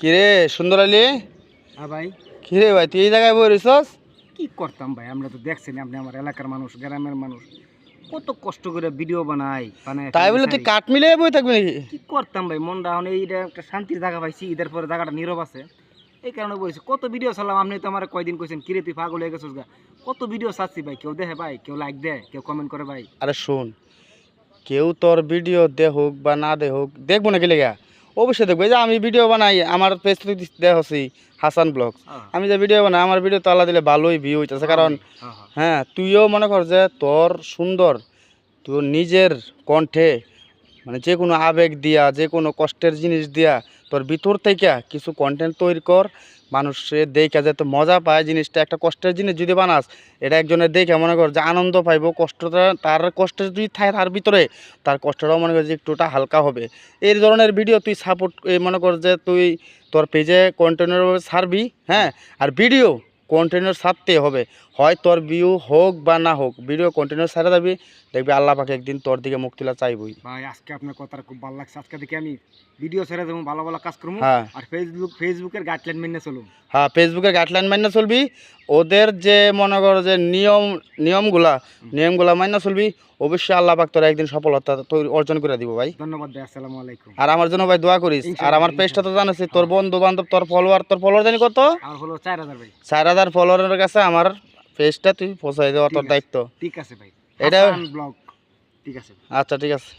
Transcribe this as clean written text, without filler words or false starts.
কিরে সুন্দর আলী? হ্যাঁ ভাই। কিরে ভাই তুই এই জায়গায় বই রইছস? কি করতাম ভাই, আমরা তো দেখছেন আপনি আমার এলাকার মানুষ, গ্রামের মানুষ, কত কষ্ট করে ভিডিও বানাই তাই বলে তুই কাঠ মিলে বই থাকবি নাকি? কি করতাম ভাই, মনটা এখন এইটা একটা শান্তির জায়গা পাইছি, ঈদের পরে জায়গাটা নীরব আছে, এই কারণে বলছি কত ভিডিও চালাম। আপনি তো আমার কয়দিন কইছেন কিরে তুই পাগল হয়ে গেছিস গা, কত ভিডিও চাচ্ছি ভাই, কেউ দেখে ভাই, কেউ লাইক দেয়, কেউ কমেন্ট করে ভাই। আরে শোন, কেউ তোর ভিডিও দেখুক বা না দেখুক, দেখবো না কি লেগা? অবশ্যই দেখবো। এই যে আমি ভিডিও বানাই, আমার পেজ থেকে দেখছি হাসান ব্লগস, আমি যে ভিডিও বানাই আমার ভিডিও তো আল্লাহ দিলে ভালোই ভিউ হইতেছে। কারণ হ্যাঁ, তুইও মনে কর যে তোর সুন্দর, তোর নিজের কণ্ঠে মানে যে কোনো আবেগ দিয়া, যে কোনো কষ্টের জিনিস দিয়া তোর ভিতর থেকে কিছু কন্টেন্ট তৈরি কর, মানুষের দেখে যাতে মজা পায়। জিনিসটা একটা কষ্টের জিনিস যদি বানাস, এটা একজনের দেখে মনে কর যে আনন্দ পাইব, কষ্টটা তার কষ্ট যদি থাকে তার ভিতরে, তার কষ্টটাও মনে কর যে একটুটা হালকা হবে। এই ধরনের ভিডিও তুই সাপোর্ট মনে কর যে তুই তোর পেজে কন্টেন্টের ছাড়বি। হ্যাঁ, আর ভিডিও কন্টেন্ট ছাড়তে হবে, হয় তোর ভিউ হোক বা না হোক, ভিডিও কন্টেন্ট ছাড়া যাবি, দেখবি আল্লাহ পাকে একদিন তোর দিকে মুখ তুলা চাইবই। ভাই আজকে আপনার কথা খুব ভালো লাগছে, আজকে দেখে আমি ভিডিও ছেড়ে দেবো, ভালো ভালো কাজ করবো। হ্যাঁ, আর ফেসবুকের গাইডলাইন মেনে চলুন। হ্যাঁ, ফেসবুকের গাইডলাইন মান্য চলবি। ওদের যে মনে করো যে নিয়মগুলা মান্য চলবি। অবশ্যই আল্লাহ পাক তোরা একদিন সফলতা অর্জন করে দিব ভাই। ধন্যবাদ ভাই, আসসালামু আলাইকুম। আর আমার জন্য ভাই দোয়া করিস। আর আমার পেজটা তো জানিস, তোর বন্ধু বান্ধব, তোর ফলোয়ার জানি কত? আর হলো 4000 ভাই। 4000 ফলোয়ারের কাছে আমার পেজটা তুই পৌঁছাই দেওয়া তোর দায়িত্ব। ঠিক আছে ভাই, এটা হাসান ব্লগ। ঠিক আছে। আচ্ছা, ঠিক আছে।